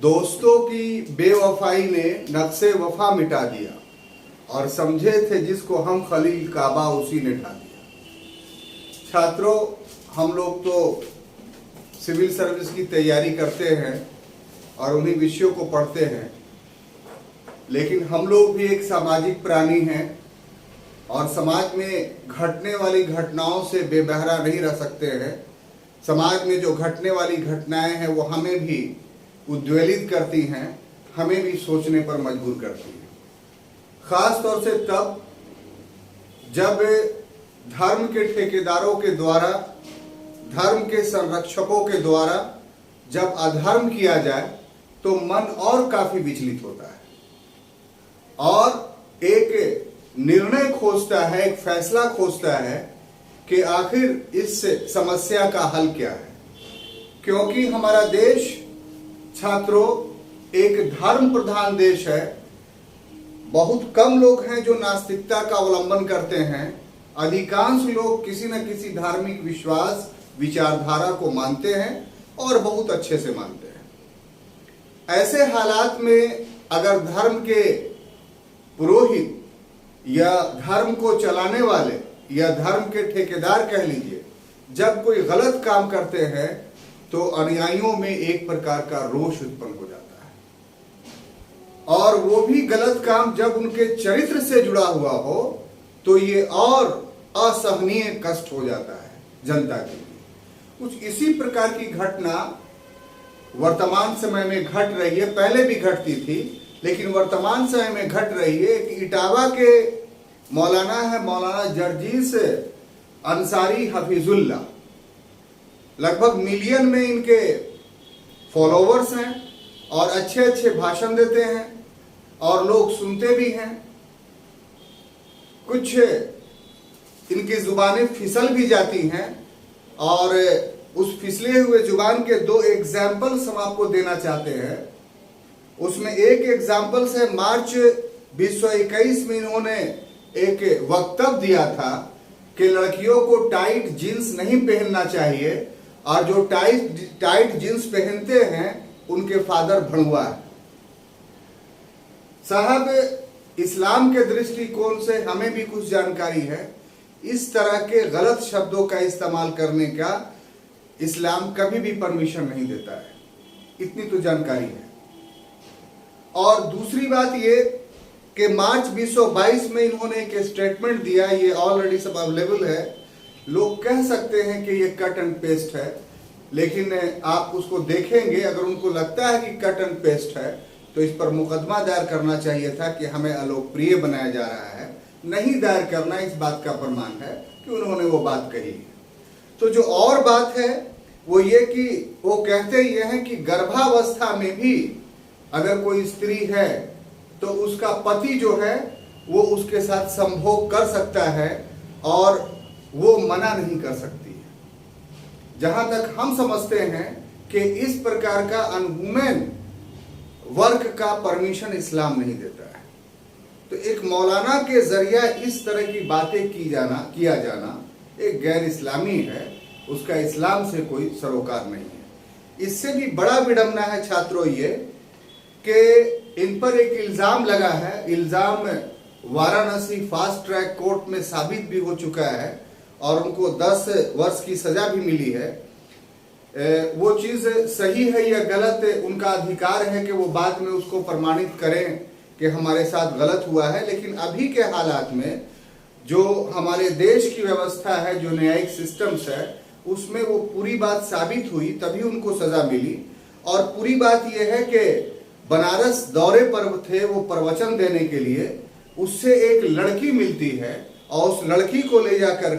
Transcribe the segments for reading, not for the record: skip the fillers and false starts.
दोस्तों की बेवफाई ने नक्शे वफा मिटा दिया और समझे थे जिसको हम खलील काबा उसी ने ढा दिया। छात्रों, हम लोग तो सिविल सर्विस की तैयारी करते हैं और उन्हीं विषयों को पढ़ते हैं, लेकिन हम लोग भी एक सामाजिक प्राणी हैं और समाज में घटने वाली घटनाओं से बेबहरा नहीं रह सकते हैं। समाज में जो घटने वाली घटनाएं हैं वो हमें भी उद्वेलित करती हैं, हमें भी सोचने पर मजबूर करती हैं। खास तौर से तब जब धर्म के ठेकेदारों के द्वारा, धर्म के संरक्षकों के द्वारा जब अधर्म किया जाए तो मन और काफी विचलित होता है और एक निर्णय खोजता है, एक फैसला खोजता है कि आखिर इस समस्या का हल क्या है। क्योंकि हमारा देश, छात्रों, एक धर्म प्रधान देश है। बहुत कम लोग हैं जो नास्तिकता का अवलंबन करते हैं। अधिकांश लोग किसी न किसी धार्मिक विश्वास, विचारधारा को मानते हैं और बहुत अच्छे से मानते हैं। ऐसे हालात में अगर धर्म के पुरोहित या धर्म को चलाने वाले या धर्म के ठेकेदार कह लीजिए, जब कोई गलत काम करते हैं तो अनुयायियों में एक प्रकार का रोष उत्पन्न हो जाता है और वो भी गलत काम जब उनके चरित्र से जुड़ा हुआ हो तो ये और असहनीय कष्ट हो जाता है जनता के लिए। कुछ इसी प्रकार की घटना वर्तमान समय में घट रही है, पहले भी घटती थी लेकिन वर्तमान समय में घट रही है। कि इटावा के मौलाना है, मौलाना जर्जीस अंसारी हफीजुल्लाह, लगभग मिलियन में इनके फॉलोवर्स हैं और अच्छे अच्छे भाषण देते हैं और लोग सुनते भी हैं। कुछ इनकी जुबानें फिसल भी जाती हैं और उस फिसले हुए जुबान के दो एग्जाम्पल्स हम आपको देना चाहते हैं। उसमें एक एग्जाम्पल है मार्च 2021 में इन्होंने एक वक्तव्य दिया था कि लड़कियों को टाइट जींस नहीं पहनना चाहिए और जो टाइट जींस पहनते हैं उनके फादर भड़ुआ है। साहब, इस्लाम के दृष्टिकोण से हमें भी कुछ जानकारी है। इस तरह के गलत शब्दों का इस्तेमाल करने का इस्लाम कभी भी परमिशन नहीं देता है, इतनी तो जानकारी है। और दूसरी बात ये कि मार्च 2022 में इन्होंने एक स्टेटमेंट दिया, ये ऑलरेडी सब अवेलेबल है। लोग कह सकते हैं कि ये कट एंड पेस्ट है, लेकिन आप उसको देखेंगे, अगर उनको लगता है कि कट एंड पेस्ट है तो इस पर मुकदमा दायर करना चाहिए था कि हमें अलोकप्रिय बनाया जा रहा है। नहीं दायर करना इस बात का प्रमाण है कि उन्होंने वो बात कही। तो जो और बात है वो ये कि वो कहते ये हैं कि गर्भावस्था में भी अगर कोई स्त्री है तो उसका पति जो है वो उसके साथ संभोग कर सकता है और वो मना नहीं कर सकती है। जहां तक हम समझते हैं कि इस प्रकार का अनवुमेन वर्क का परमिशन इस्लाम नहीं देता है। तो एक मौलाना के जरिया इस तरह की बातें किया जाना एक गैर इस्लामी है, उसका इस्लाम से कोई सरोकार नहीं है। इससे भी बड़ा विडंबना है छात्रों ये कि इन पर एक इल्जाम लगा है। इल्जाम वाराणसी फास्ट ट्रैक कोर्ट में साबित भी हो चुका है और उनको 10 वर्ष की सजा भी मिली है। वो चीज सही है या गलत है, उनका अधिकार है कि वो बाद में उसको प्रमाणित करें कि हमारे साथ गलत हुआ है। लेकिन अभी के हालात में जो हमारे देश की व्यवस्था है, जो न्यायिक सिस्टम्स है, उसमें वो पूरी बात साबित हुई तभी उनको सजा मिली। और पूरी बात यह है कि बनारस दौरे पर थे वो प्रवचन देने के लिए, उससे एक लड़की मिलती है और उस लड़की को ले जा कर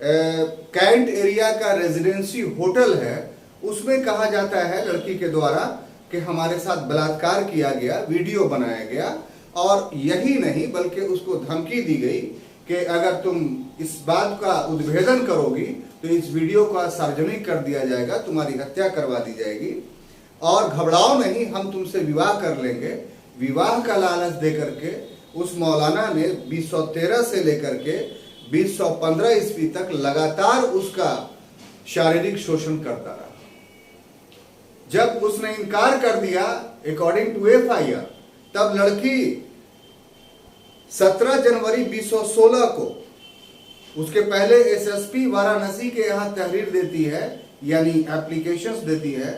कैंट एरिया का रेजिडेंसी होटल है, उसमें कहा जाता है लड़की के द्वारा कि हमारे साथ बलात्कार किया गया, वीडियो बनाया गया। और यही नहीं बल्कि उसको धमकी दी गई कि अगर तुम इस बात का उद्भेदन करोगी तो इस वीडियो का सार्वजनिक कर दिया जाएगा, तुम्हारी हत्या करवा दी जाएगी और घबराओ नहीं, हम तुमसे विवाह कर लेंगे। विवाह का लालच देकर के उस मौलाना ने 2013 से लेकर के 2015 ईस्वी तक लगातार उसका शारीरिक शोषण करता रहा। जब उसने इनकार कर दिया अकॉर्डिंग टू एफआईआर, तब लड़की 17 जनवरी 2016 को उसके पहले एसएसपी वाराणसी के यहाँ तहरीर देती है, यानी एप्लीकेशंस देती है।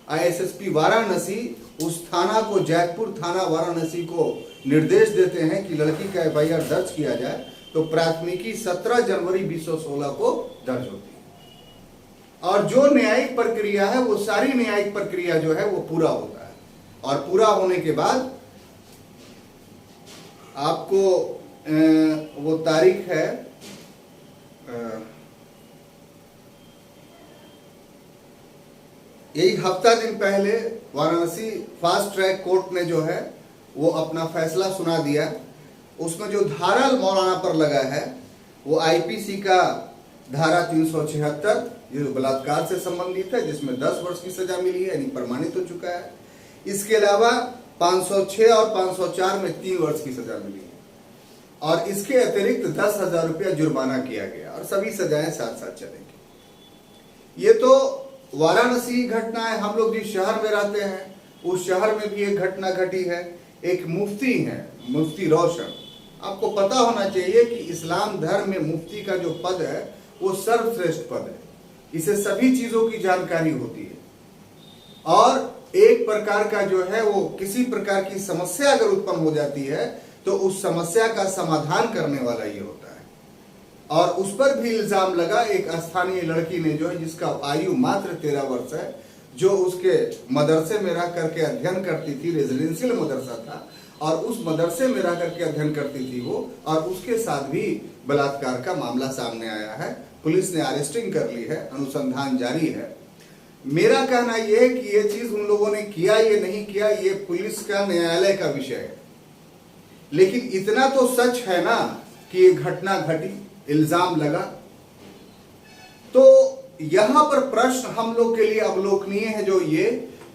एसएसपी वाराणसी उस थाना को, जैतपुर थाना वाराणसी को निर्देश देते हैं कि लड़की का एफआईआर दर्ज किया जाए। तो प्राथमिकी 17 जनवरी 2016 को दर्ज होती है और जो न्यायिक प्रक्रिया है वो सारी न्यायिक प्रक्रिया जो है वो पूरा होता है। और पूरा होने के बाद आपको वो तारीख है एक हफ्ता दिन पहले वाराणसी फास्ट ट्रैक कोर्ट ने जो है वो अपना फैसला सुना दिया। उसमें जो धारा मौलाना पर लगा है वो आईपीसी का धारा 376, ये जो बलात्कार से संबंधित है, जिसमें 10 वर्ष की सजा मिली है, यानी प्रमाणित हो चुका है। इसके अलावा 506 और 504 में 3 वर्ष की सजा मिली है और इसके अतिरिक्त 10,000 रुपया जुर्माना किया गया और सभी सजाएं साथ साथ चलेंगी। ये तो वाराणसी की घटना है। हम लोग जिस शहर में रहते हैं उस शहर में भी एक घटना घटी है। एक मुफ्ती है, मुफ्ती रोशन। आपको पता होना चाहिए कि इस्लाम धर्म में मुफ्ती का जो पद है वो सर्वश्रेष्ठ पद है। इसे सभी चीजों की जानकारी होती है और एक प्रकार का जो है वो किसी प्रकार की समस्या अगर उत्पन्न हो जाती है तो उस समस्या का समाधान करने वाला ये होता है। और उस पर भी इल्जाम लगा एक स्थानीय लड़की ने जो है, जिसका आयु मात्र 13 वर्ष है, जो उसके मदरसे में रह करके अध्ययन करती थी। रेजिडेंशियल मदरसा था और उस मदरसे में रह करके अध्ययन करती थी वो, और उसके साथ भी बलात्कार का मामला सामने आया है। पुलिस ने अरेस्टिंग कर ली है, अनुसंधान जारी है। मेरा कहना यह है कि ये चीज उन लोगों ने किया ये नहीं किया, ये पुलिस का, न्यायालय का विषय है। लेकिन इतना तो सच है ना कि ये घटना घटी, इल्जाम लगा। तो यहां पर प्रश्न हम लोग के लिए अवलोकनीय है जो ये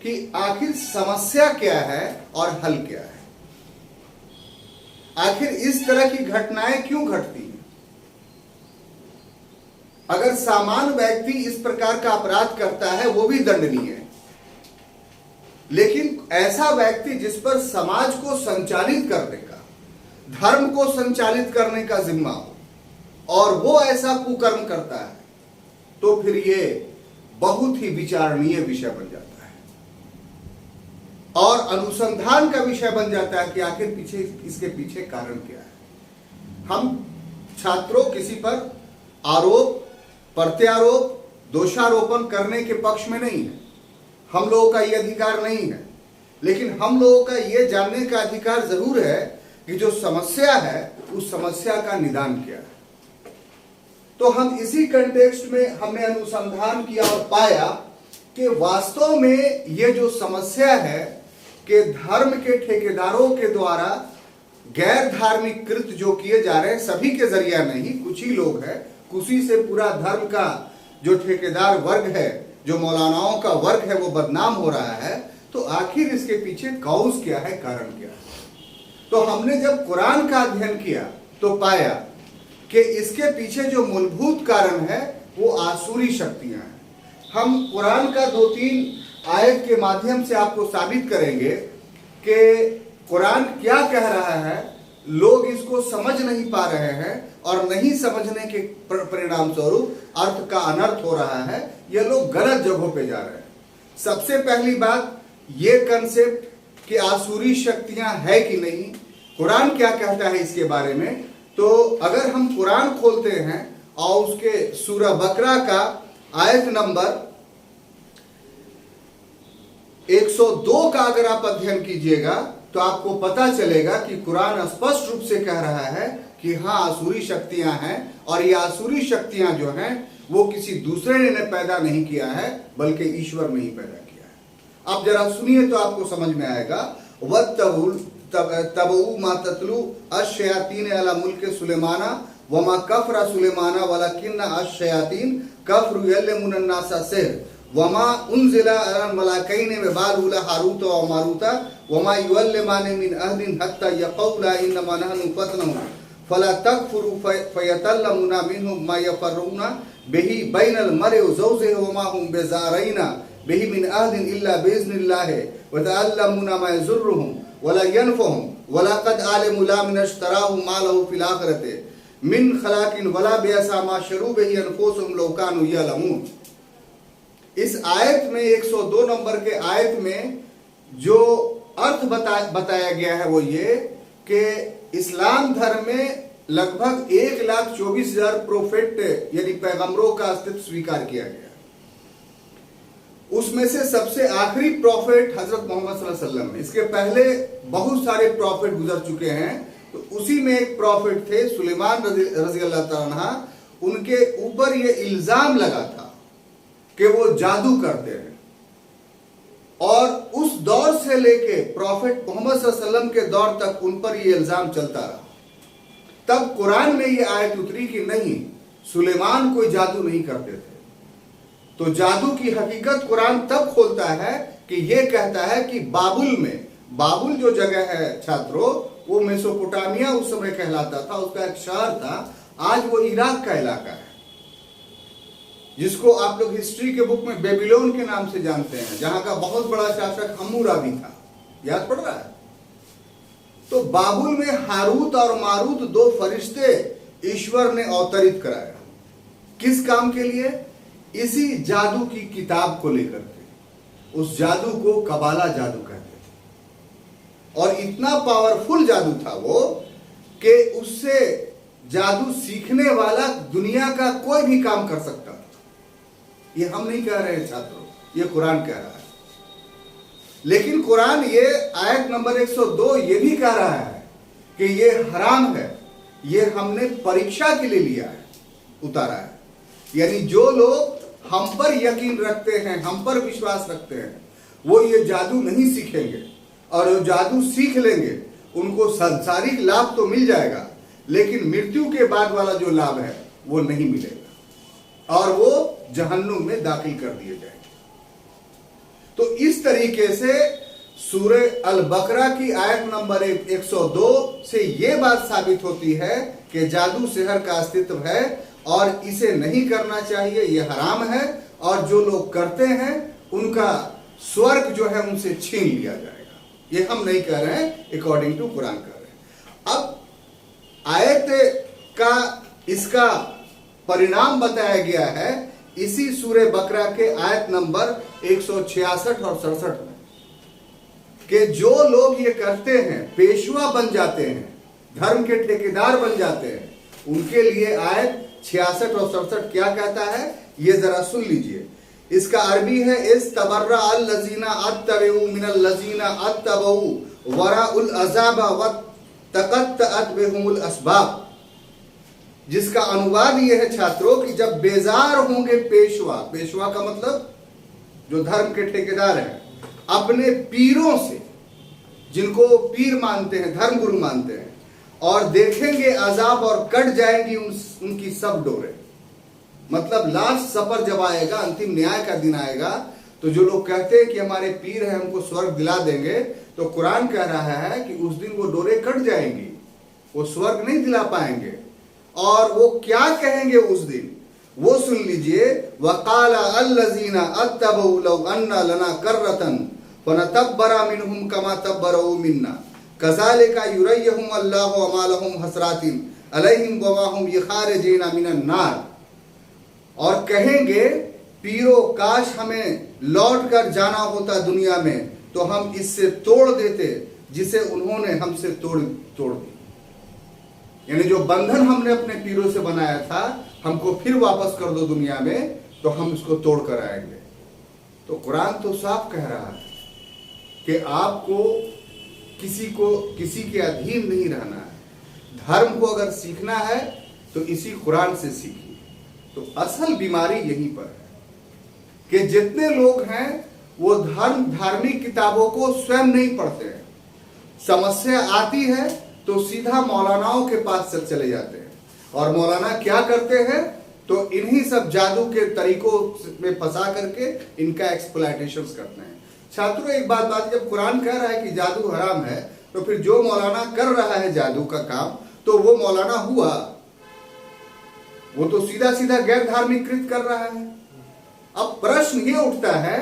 कि आखिर समस्या क्या है और हल क्या है। आखिर इस तरह की घटनाएं क्यों घटती हैं? अगर सामान्य व्यक्ति इस प्रकार का अपराध करता है वो भी दंडनीय है, लेकिन ऐसा व्यक्ति जिस पर समाज को संचालित करने का, धर्म को संचालित करने का जिम्मा हो और वो ऐसा कुकर्म करता है, तो फिर ये बहुत ही विचारणीय विषय बन जाता है और अनुसंधान का विषय बन जाता है कि आखिर पीछे, इसके पीछे कारण क्या है। हम छात्रों किसी पर आरोप, प्रत्यारोप, दोषारोपण करने के पक्ष में नहीं है। हम लोगों का यह अधिकार नहीं है, लेकिन हम लोगों का यह जानने का अधिकार जरूर है कि जो समस्या है उस समस्या का निदान क्या है। तो हम इसी कंटेक्स्ट में हमने अनुसंधान किया और पाया कि वास्तव में ये जो समस्या है कि धर्म के ठेकेदारों के द्वारा गैर धार्मिक कृत्य जो किए जा रहे हैं, सभी के जरिया नहीं, कुछ ही लोग हैं, उसी से पूरा धर्म का जो ठेकेदार वर्ग है, जो मौलानाओं का वर्ग है, वो बदनाम हो रहा है। तो आखिर इसके पीछे कॉज क्या है, कारण क्या है? तो हमने जब कुरान का अध्ययन किया तो पाया कि इसके पीछे जो मूलभूत कारण है वो आसुरी शक्तियां हैं। हम कुरान का 2-3 आयत के माध्यम से आपको साबित करेंगे कि कुरान क्या कह रहा है। लोग इसको समझ नहीं पा रहे हैं और नहीं समझने के परिणाम स्वरूप अर्थ का अनर्थ हो रहा है। ये लोग गलत जगहों पे जा रहे हैं। सबसे पहली बात, ये कंसेप्ट कि आसुरी शक्तियां है कि नहीं, कुरान क्या कहता है इसके बारे में। तो अगर हम कुरान खोलते हैं और उसके सूरह बकरा का आयत नंबर 102 का अगर आप अध्ययन कीजिएगा तो आपको पता चलेगा कि कुरान स्पष्ट रूप से कह रहा है कि हाँ, आसुरी शक्तियां हैं और ये आसुरी शक्तियां जो हैं वो किसी दूसरे ने पैदा नहीं किया है, बल्कि ईश्वर ने ही पैदा किया है। आप जरा सुनिए तो आपको समझ में आएगा। तबऊ मा ततलू अश्शयातीन अला मुल्क सुलेमाना वमा कफरा सुलेमाना वलाकिन्ना अश्शयातीन कफरू यल्लमुन अन्नासा सिहर वमा उनजिला अला मलाकैन बिबालुला हारूत व मारूता वमा युअल्लिमान मिन अहदिन हत्ता यक़ूला इन्नमा नहनु फतनहु फला तकफुरु फयतल्लमुना मिनहुम मा यफरुना बिही बैनल मरइ व ज़ौजिहि वमा हुम बिज़ारैना बिही मिन अहदिन इल्ला बिइज़्निल्लाह व तअल्लमुना मा यज़ुर्रुहुम वला यनफ़ुहुम वला क़द आलिमू ला मन इश्तराहु मा लहु फ़िल आख़िरति मिन खलाकिन वला बिअसा मा शरू बिही अनफुसुहुम लौ कानू यअलमून। इस आयत में 102 नंबर के आयत में जो अर्थ बताया गया है वो ये कि इस्लाम धर्म में लगभग 1,24,000 प्रोफेट यानी पैगंबरों का अस्तित्व स्वीकार किया गया। उसमें से सबसे आखिरी प्रॉफिट हजरत मोहम्मद सल्लल्लाहु अलैहि वसल्लम है। इसके पहले बहुत सारे प्रॉफिट गुजर चुके हैं। तो उसी में एक प्रॉफिट थे सुलेमान रजी अल्लाह तआला अन्हु। उनके ऊपर ये इल्जाम लगा था कि वो जादू करते हैं, और उस दौर से लेके प्रॉफिट मोहम्मद सल्लल्लाहु अलैहि वसल्लम के दौर तक उन पर ये इल्जाम चलता रहा। तब कुरान में ये आयत उतरी कि नहीं, सुलेमान कोई जादू नहीं करते थे। तो जादू की हकीकत कुरान तब खोलता है कि ये कहता है कि बाबुल में, बाबुल जो जगह है छात्रों, वो मेसोपोटामिया उस समय कहलाता था, उसका एक शहर था। आज वो इराक का इलाका है, जिसको आप लोग हिस्ट्री के बुक में बेबीलोन के नाम से जानते हैं, जहां का बहुत बड़ा शासक हम्मुराबी था। याद पड़ रहा है? तो बाबुल में हारूत और मारूत दो फरिश्ते ईश्वर ने अवतरित कराया। किस काम के लिए? इसी जादू की किताब को लेकर के। उस जादू को कबाला जादू कहते थे, और इतना पावरफुल जादू था वो कि उससे जादू सीखने वाला दुनिया का कोई भी काम कर सकता था। ये हम नहीं कह रहे हैं छात्रों, ये कुरान कह रहा है। लेकिन कुरान ये आयत नंबर 102 ये भी कह रहा है कि ये हराम है, ये हमने परीक्षा के लिए लिया है, उतारा है। यानी जो लोग हम पर यकीन रखते हैं, हम पर विश्वास रखते हैं, वो ये जादू नहीं सीखेंगे, और जो जादू सीख लेंगे उनको सांसारिक लाभ तो मिल जाएगा, लेकिन मृत्यु के बाद वाला जो लाभ है वो नहीं मिलेगा, और वो जहन्नुम में दाखिल कर दिए जाएंगे। तो इस तरीके से सूरह अल बकरा की आयत नंबर 102 से ये बात साबित होती है कि जादू सिहर का अस्तित्व है, और इसे नहीं करना चाहिए, ये हराम है, और जो लोग करते हैं उनका स्वर्ग जो है उनसे छीन लिया जाएगा। ये हम नहीं कह रहे हैं, अकॉर्डिंग टू कुरान कर रहे हैं। अब आयत का इसका परिणाम बताया गया है इसी सूरह बकरा के आयत नंबर 166 और 67 में, कि जो लोग ये करते हैं, पेशवा बन जाते हैं, धर्म के ठेकेदार बन जाते हैं, उनके लिए आयत 66 और 67 क्या कहता है, ये जरा सुन लीजिए। इसका अरबी है, इस तबर्रा अल्लज़ीना अत्तबऊ मिनल्लज़ीना अत्तबऊ वराउल अज़ाबा व तक़त्तअत बिहुमुल अस्बाब। जिसका अनुवाद ये है छात्रों कि जब बेजार होंगे पेशवा, पेशवा का मतलब जो धर्म के ठेकेदार हैं, अपने पीरों से, जिनको पीर मानते हैं, धर्म गुरु मानते हैं, और देखेंगे अजाब और कट जाएंगी उनकी सब डोरें। मतलब लास्ट सफर जब आएगा, अंतिम न्याय का दिन आएगा, तो जो लोग कहते हैं कि हमारे पीर है, हमको स्वर्ग दिला देंगे, तो कुरान कह रहा है कि उस दिन वो डोरें कट जाएंगी, वो स्वर्ग नहीं दिला पाएंगे। और वो क्या कहेंगे उस दिन, वो सुन लीजिए। वक़ाला अल्लज़ीना अत्तबऊ लौ अन्ना लना कर्रतन फनतब्बरा मिनहुम कमा तब्बरऊ मिन्ना कज़ालिका युरय्युहुम अल्लाहु अमालहुम हसरातिन अलैहिम वमाहुम यखारिजीना मिनन नार। और कहेंगे, पीरो काश हमें लौट कर जाना होता दुनिया में, तो हम इससे तोड़ देते जिसे उन्होंने हमसे तोड़ दी। यानी जो बंधन हमने अपने पीरों से बनाया था, हमको फिर वापस कर दो दुनिया में, तो हम इसको तोड़ कर आएंगे। तो कुरान तो साफ कह रहा है कि आपको किसी के अधीन नहीं रहना है। धर्म को अगर सीखना है तो इसी कुरान से सीखिए। तो असल बीमारी यहीं पर है कि जितने लोग हैं वो धार्मिक किताबों को स्वयं नहीं पढ़ते हैं। समस्या आती है तो सीधा मौलानाओं के पास चले जाते हैं, और मौलाना क्या करते हैं, तो इन्हीं सब जादू के तरीकों में फंसा करके इनका एक्सप्लॉयटेशन करते हैं। छात्रों एक बात, जब कुरान कह रहा है कि जादू हराम है, तो फिर जो मौलाना कर रहा है जादू का काम, तो वो मौलाना हुआ, वो तो सीधा सीधा गैर धार्मिक कृत कर रहा है। अब प्रश्न ये उठता है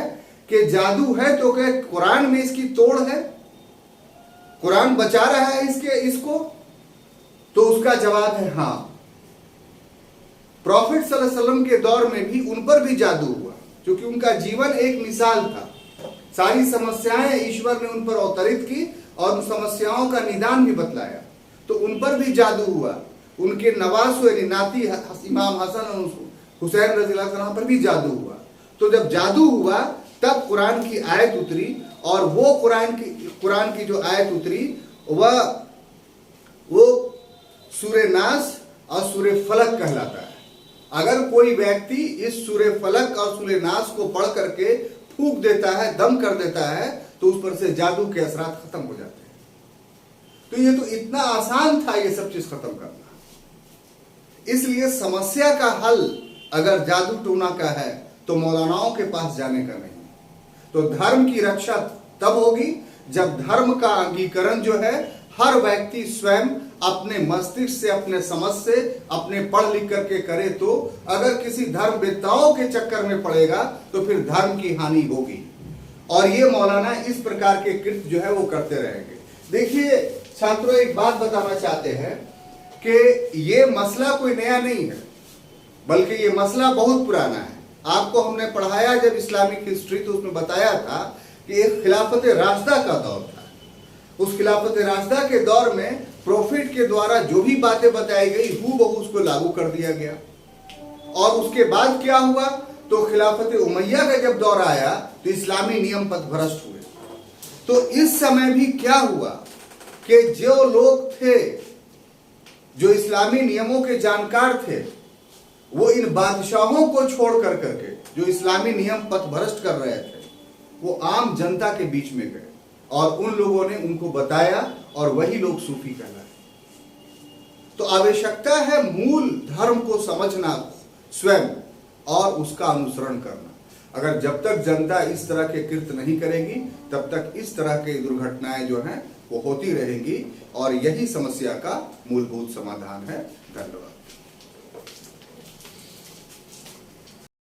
कि जादू है तो क्या कुरान में इसकी तोड़ है? कुरान बचा रहा है इसको? तो उसका जवाब है हाँ। प्रॉफिट सल्लल्लाहु अलैहि वसल्लम के दौर में भी उन पर भी जादू हुआ, क्योंकि उनका जीवन एक मिसाल था। सारी समस्याएं ईश्वर ने उन पर अवतरित की और उन समस्याओं का निदान भी बतलाया। तो उन पर भी जादू हुआ। उनके नवासो यानी नाती इमाम हसन और हुसैन रज़ियल्लाहु अन्हु पर भी जादू हुआ। तो जब जादू हुआ तब कुरान की आयत उतरी, और वो कुरान की जो आयत उतरी वो सूरे नास और सूरे फलक कहलाता है। अगर कोई व्यक्ति इस सूरे फलक और सूरे नास को पढ़ करके फूंक देता है, दम कर देता है, तो उस पर से जादू के असरात खत्म हो जाते हैं। तो ये तो इतना आसान था ये सब चीज खत्म करना। इसलिए समस्या का हल अगर जादू टोना का है तो मौलानाओं के पास जाने का नहीं। तो धर्म की रक्षा तब होगी जब धर्म का अंगीकरण जो है हर व्यक्ति स्वयं अपने मस्तिष्क से, अपने समझ से, अपने पढ़ लिख करके करे। तो अगर किसी धर्मवेत्ताओं के चक्कर में पड़ेगा तो फिर धर्म की हानि होगी। और ये मौलाना इस प्रकार के कृत्य जो है वो करते रहेंगे। देखिए छात्रों, एक बात बताना चाहते हैं कि ये मसला कोई नया नहीं है, बल्कि ये मसला बहुत पुराना है। आपको हमने पढ़ाया जब इस्लामिक हिस्ट्री, तो उसमें बताया था कि एक खिलाफत राशिदा का दौर था। उस खिलाफत राशिदा के दौर में प्रॉफिट के द्वारा जो भी बातें बताई गई हूबहू उसको लागू कर दिया गया। और उसके बाद क्या हुआ, तो खिलाफत उमैया का जब दौर आया तो इस्लामी नियम पथभ्रष्ट हुए। तो इस समय भी क्या हुआ कि जो लोग थे जो इस्लामी नियमों के जानकार थे, वो इन बादशाहों को छोड़ कर करके जो इस्लामी नियम पथभ्रष्ट कर रहे थे, वो आम जनता के बीच में गए और उन लोगों ने उनको बताया, और वही लोग सूफी कहलाए। तो आवश्यकता है मूल धर्म को समझना स्वयं और उसका अनुसरण करना। अगर जब तक जनता इस तरह के कृत्य नहीं करेगी तब तक इस तरह के दुर्घटनाएं जो हैं वो होती रहेंगी, और यही समस्या का मूलभूत समाधान है। धन्यवाद।